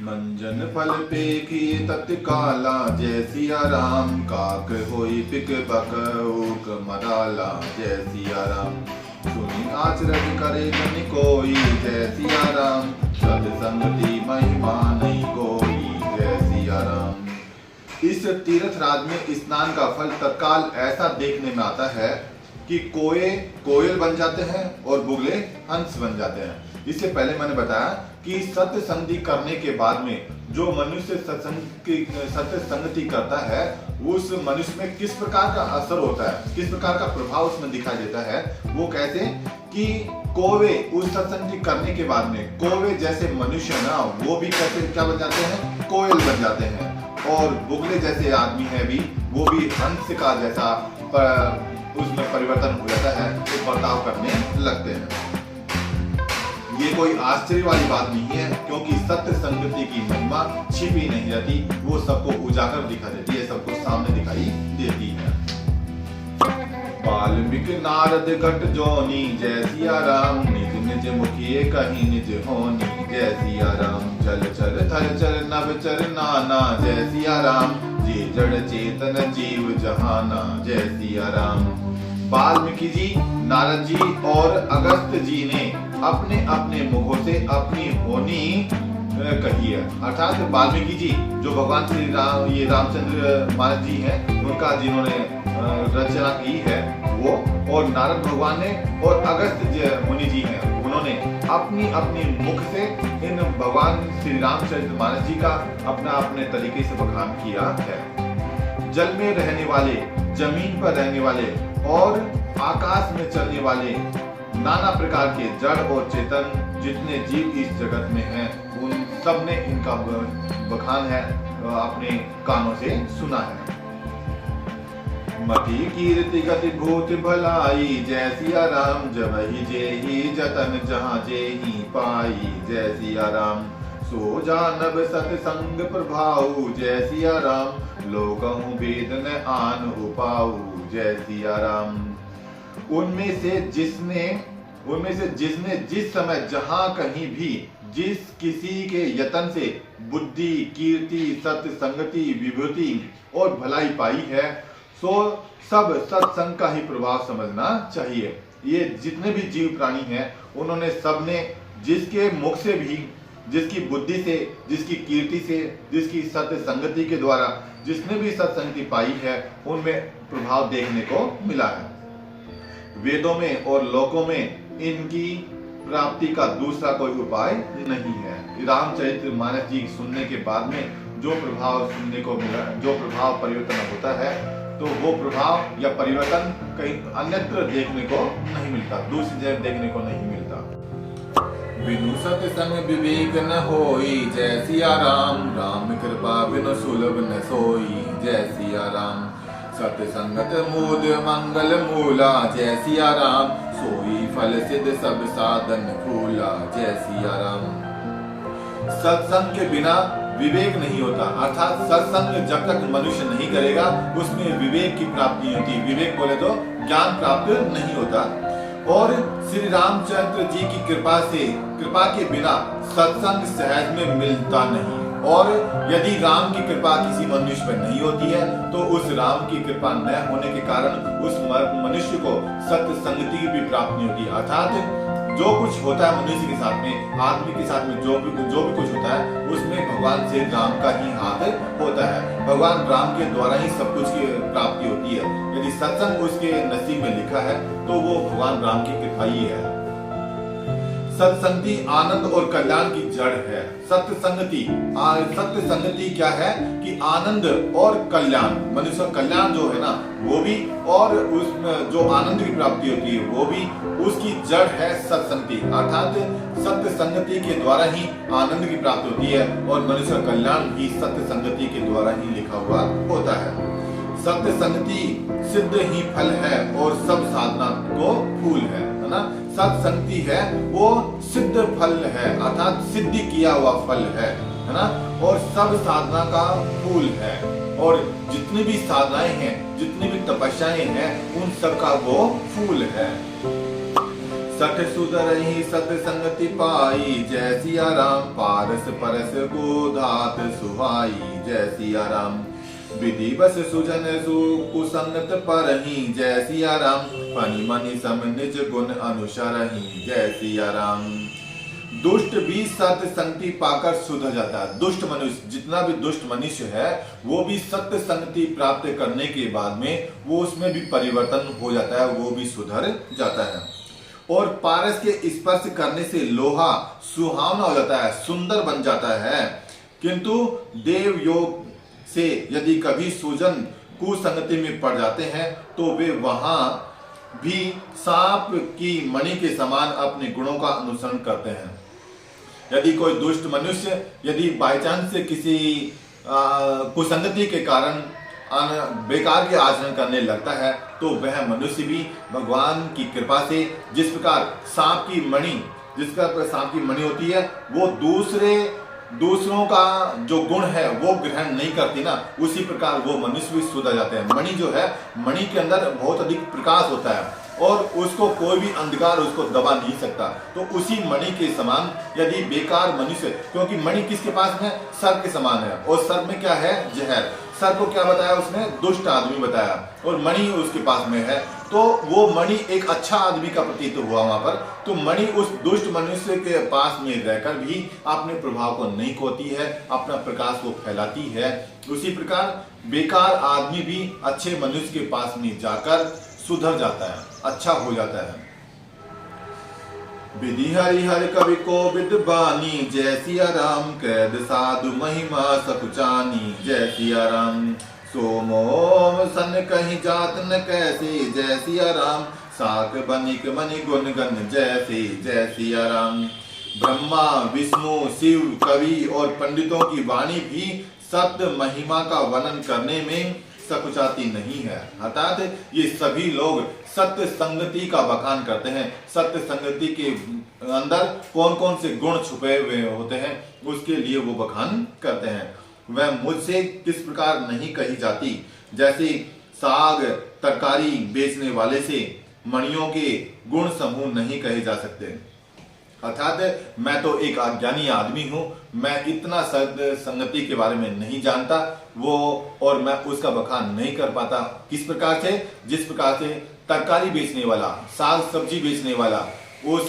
मंजन फल पेखी तत्काला, जय सिया राम। काक होई पिक बक ऊक मराला, जय सिया राम। सुनी आचरण करे जन कोई, जय सिया राम। सत्संगति महिमा नहीं कोई, जय सिया राम। इस तीर्थ राज में स्नान का फल तत्काल ऐसा देखने में आता है कि कोए कोयल बन जाते हैं और बुगले हंस बन जाते हैं। इससे पहले मैंने बताया कि सत्य संगति करने के बाद में जो मनुष्य सत्य संगति करता है उस मनुष्य में किस प्रकार का असर होता है, किस प्रकार का प्रभाव उसमें दिखाई देता है। वो कहते कि कोवे उस सत्संगति करने के बाद में कोवे जैसे मनुष्य ना वो भी कैसे क्या बन जाते हैं, कोयल बन जाते हैं। और बुगले जैसे आदमी है भी वो भी हंस का जैसा उसमें परिवर्तन हो जाता है, तो बर्ताव करने लगते हैं। ये कोई आश्चर्य वाली बात नहीं है, क्योंकि सत्य संगति की महिमा छिपी नहीं रहती, वो सबको उजागर दिखा देती है, सबको सामने दिखाई देती है। वाल्मीकि नारद घट जोनी, जय सिया राम। निज निज मुखिए कहीं निज होनी, जय सिया राम। चल चल थल चल नभ चर नाना, जय सिया राम। जी जड़ चेतन जीव जहाना, जय सिया राम। वाल्मीकि जी, नारद जी और अगस्त्य जी ने अपने अपने मुखों से अपनी होनी कही है। अर्थात वाल्मीकि जी जो भगवान श्री राम, ये रामचंद्र मानस जी हैं, उनका जिन्होंने रचना की है वो, और नारद भगवान ने और अगस्त्य मुनि जी हैं, उन्होंने अपनी अपनी मुख से इन भगवान श्री रामचंद्र मानस जी का अपना अपने तरीके से बखान किया है। जल में रहने वाले, जमीन पर रहने वाले और आकाश में चलने वाले नाना प्रकार के जड़ और चेतन जितने जीव इस जगत में हैं, उन सब ने इनका बखान है अपने कानों से सुना है। मति कीर्ति गति भूत भलाई, जय सिया राम। जब ही जे ही जतन जहाँ जे ही पाई, जय सिया राम। सो जानब सत्संग प्रभाऊ, जय सिया राम। लोकहु वेद न आन उपाऊ, जय सिया राम। उनमें से जिसने जिस समय जहां कहीं भी जिस किसी के यतन से बुद्धि, कीर्ति, सत्य संगति, विभूति और भलाई पाई है, सो सब सत्संग का ही प्रभाव समझना चाहिए। ये जितने भी जीव प्राणी हैं, उन्होंने सबने जिसके मुख से भी, जिसकी बुद्धि से, जिसकी कीर्ति से, जिसकी सत्य संगति के द्वारा जिसने भी सत्संगति पाई है, उनमें प्रभाव देखने को मिला है। वेदों में और लोकों में इनकी प्राप्ति का दूसरा कोई उपाय नहीं है। रामचरित्र मानस जी सुनने के बाद में जो प्रभाव सुनने को मिला, जो प्रभाव परिवर्तन होता है, तो वो प्रभाव या परिवर्तन कहीं अन्यत्र देखने को नहीं मिलता, दूसरी जगह देखने को नहीं मिलता। बिनु सत्संग विवेक न होई, जय सिया राम। राम कृपा बिनु सुलभ न सोई, जय सिया राम। सत्संगत मूल मंगल मूला, जय सिया राम। सोई फल सिद्ध सब साधन फूला, जय सिया राम। सत्संग के बिना विवेक नहीं होता, अर्थात सत्संग जब तक मनुष्य नहीं करेगा उसमें विवेक की प्राप्ति नहीं होती। विवेक बोले तो ज्ञान प्राप्त नहीं होता। और श्री रामचंद्र जी की कृपा के बिना सत्संग सहज में मिलता नहीं। और यदि राम की कृपा किसी मनुष्य पर नहीं होती है, तो उस राम की कृपा न होने के कारण उस मनुष्य को सत्य संगति की भी प्राप्त नहीं होती। अर्थात जो कुछ होता है मनुष्य के साथ में, आदमी के साथ में जो भी कुछ होता है, उसमें भगवान श्री राम का ही हाथ होता है। भगवान राम के द्वारा ही सब कुछ की प्राप्ति होती है। यदि सत्संग उसके नसीब में लिखा है, तो वो भगवान राम की कृपा ही है। सत्संगति आनंद और कल्याण की जड़ है। सत्य संगति क्या है कि आनंद और कल्याण, मनुष्य का कल्याण जो है ना वो भी, और उसमें जो आनंद की प्राप्ति होती है वो भी, उसकी जड़ है सत्संगति। अर्थात सत्य संगति के द्वारा ही आनंद की प्राप्ति होती है, और मनुष्य का कल्याण भी सत्य संगति के द्वारा ही लिखा हुआ होता है। सत्य संगति सिद्ध ही फल है और सब साधना को फूल है ना। सत्संगति है वो सिद्ध फल है, अर्थात सिद्धि किया हुआ फल है ना, और सब साधना का फूल है। और जितनी भी साधनाएं हैं, जितनी भी तपस्याएं हैं, उन सब का वो फूल है। सठ सुधरहि सत संगति पाई, जय सिया राम। पारस परस को धात सुहाई, जय सिया राम। विधि बस सुजन कुसंगत परहि, जय सिया राम। फनि मनि सम निज गुण अनुसरहि, जय सिया राम। दुष्ट भी सत्य संगति पाकर सुधर जाता है। दुष्ट मनुष्य, जितना भी दुष्ट मनुष्य है वो भी सत्य संगति प्राप्त करने के बाद में वो उसमें भी परिवर्तन हो जाता है, वो भी सुधर जाता है। और पारस के स्पर्श करने से लोहा सुहावना हो जाता है, सुंदर बन जाता है। किंतु देव योग से यदि कभी सुजन कुसंगति में पड़ जाते हैं तो वे वहां भी सांप की मणि के समान अपने गुणों का अनुसरण करते हैं। यदि कोई दुष्ट मनुष्य यदि बाई चांस से किसी कुसंगति के कारण बेकार के आचरण करने लगता है तो वह मनुष्य भी भगवान की कृपा से, जिस प्रकार सांप की मणि, सांप की मणि होती है वो दूसरों का जो गुण है वो ग्रहण नहीं करती ना, उसी प्रकार वो मनुष्य भी सुधर जाते हैं। मणि जो है, मणि के अंदर बहुत अधिक प्रकाश होता है और उसको कोई भी अंधकार उसको दबा नहीं सकता। तो उसी मणि के समान यदि बेकार मनुष्य, क्योंकि मणि किसके पास है, सर्प के समान है, और सर्प में क्या है, जहर। सर्प को क्या बताया उसने, दुष्ट आदमी बताया, और मणि उसके पास में है। तो वो मणि एक अच्छा आदमी का प्रतीत हुआ वहां पर। तो मणि उस दुष्ट मनुष्य के पास में रहकर भी अपने प्रभाव को नहीं खोती है, अपना प्रकाश को फैलाती है। उसी प्रकार बेकार आदमी भी अच्छे मनुष्य के पास में जाकर सुधर जाता है, अच्छा हो जाता है। विधि हरि हरि कवि को विद्वानी, जय सिया राम। कैद साधु महिमा सकुचानी, जय सिया राम। सोमोम सन कहीं जात न कैसे, जय सिया राम। साक बनिक मनि गुण गण जैसे, जय सिया राम। ब्रह्मा विष्णु शिव कवि और पंडितों की वाणी भी सत्य महिमा का वर्णन करने में सकुचाती नहीं है। अर्थात ये सभी लोग सत्य संगति का बखान करते हैं। सत्य संगति के अंदर कौन कौन से गुण छुपे हुए होते हैं उसके लिए वो बखान करते हैं। वह मुझसे किस प्रकार नहीं कही जाती, जैसे साग तरकारी बेचने वाले से मणियों के गुण समूह नहीं कहे जा सकते। अर्थात मैं तो एक अज्ञानी आदमी हूँ, मैं इतना सत्य संगति के बारे में नहीं जानता वो, और मैं उसका बखान नहीं कर पाता। किस प्रकार से, जिस प्रकार से तरकारी बेचने वाला, साग सब्जी बेचने वाला उस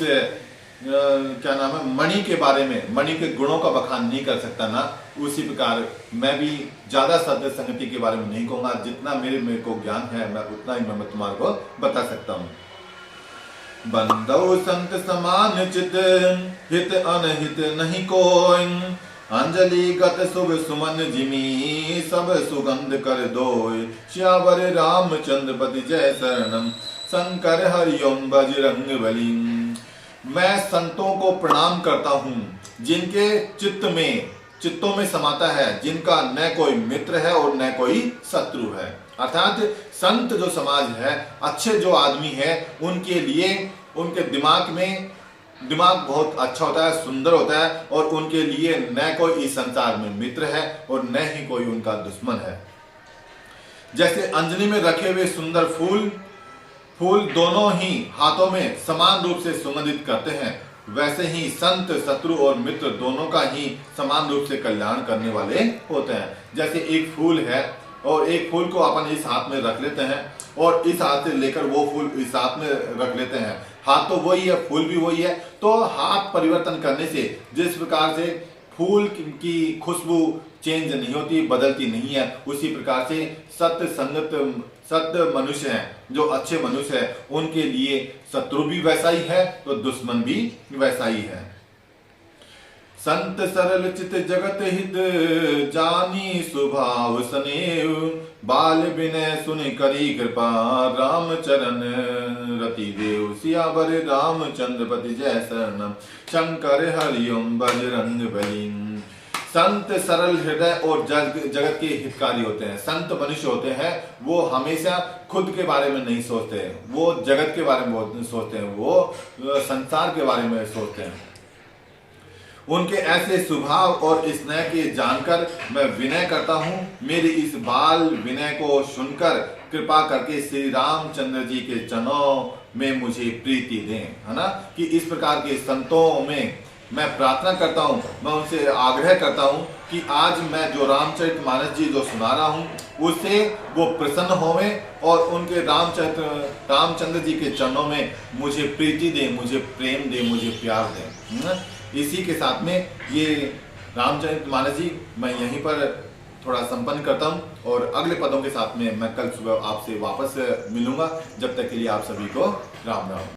क्या नाम है, मणि के बारे में, मणि के गुणों का बखान नहीं कर सकता ना, उसी प्रकार मैं भी ज्यादा सत्य संगति के बारे में नहीं कहूंगा। जितना मेरे को ज्ञान है मैं उतना ही मैं तुम्हारे को बता सकता हूँ। बंदौ संत समान चित, हित अनहित नहीं कोई। अंजलि गत शुभ सुमन जिमी, सब सुगंध कर दोय। श्यावर रामचंद्र पति जय शरणम, शंकर हरिओम बजरंग बली। मैं संतों को प्रणाम करता हूँ जिनके चित्तों में समाता है, जिनका न कोई मित्र है और न कोई शत्रु है। अर्थात संत जो समाज है, अच्छे जो आदमी है, उनके लिए उनके दिमाग बहुत अच्छा होता है, सुंदर होता है, और उनके लिए न कोई इस संसार में मित्र है और न ही कोई उनका दुश्मन है। जैसे अंजलि में रखे हुए सुंदर फूल दोनों ही हाथों में समान रूप से सुगंधित करते हैं, वैसे ही संत शत्रु और मित्र दोनों का ही समान रूप से कल्याण करने वाले होते हैं। जैसे एक फूल है और एक फूल को अपन इस हाथ में रख लेते हैं और इस हाथ से लेकर वो फूल इस हाथ में रख लेते हैं। हाथ तो वही है, फूल भी वही है, तो हाथ परिवर्तन करने से जिस प्रकार से फूल की खुशबू चेंज नहीं होती, बदलती नहीं है, उसी प्रकार से सत्य मनुष्य हैं, जो अच्छे मनुष्य हैं, उनके लिए शत्रु भी वैसा ही है तो दुश्मन भी वैसा ही है। संत सरल चित जगत हित, जानी स्वभाव स्नेह। बाल विनय सुन करी कृपा, राम चरण रति देव। सियावर रामचंद्र पति जय शरणम, शंकर हरिओम बजरंग बली। संत सरल हृदय और जगत के हितकारी होते हैं। संत मनुष्य होते हैं, वो हमेशा खुद के बारे में नहीं सोचते हैं, वो जगत के बारे में सोचते हैं, वो संसार के बारे में सोचते हैं। उनके ऐसे स्वभाव और स्नेह के जानकर मैं विनय करता हूँ। मेरे इस बाल विनय को सुनकर कृपा करके श्री रामचंद्र जी के चरणों में मुझे प्रीति दें, है ना। कि इस प्रकार के संतों में मैं प्रार्थना करता हूँ, मैं उनसे आग्रह करता हूँ कि आज मैं जो रामचरितमानस जी जो सुना रहा हूँ उससे वो प्रसन्न होवें और उनके रामचंद्र जी के चरणों में मुझे प्रीति दे, मुझे प्रेम दे, मुझे प्यार दे। इसी के साथ में ये रामचरितमानस जी मैं यहीं पर थोड़ा संपन्न करता हूँ और अगले पदों के साथ में मैं कल सुबह आपसे वापस मिलूंगा। जब तक के लिए आप सभी को राम राम।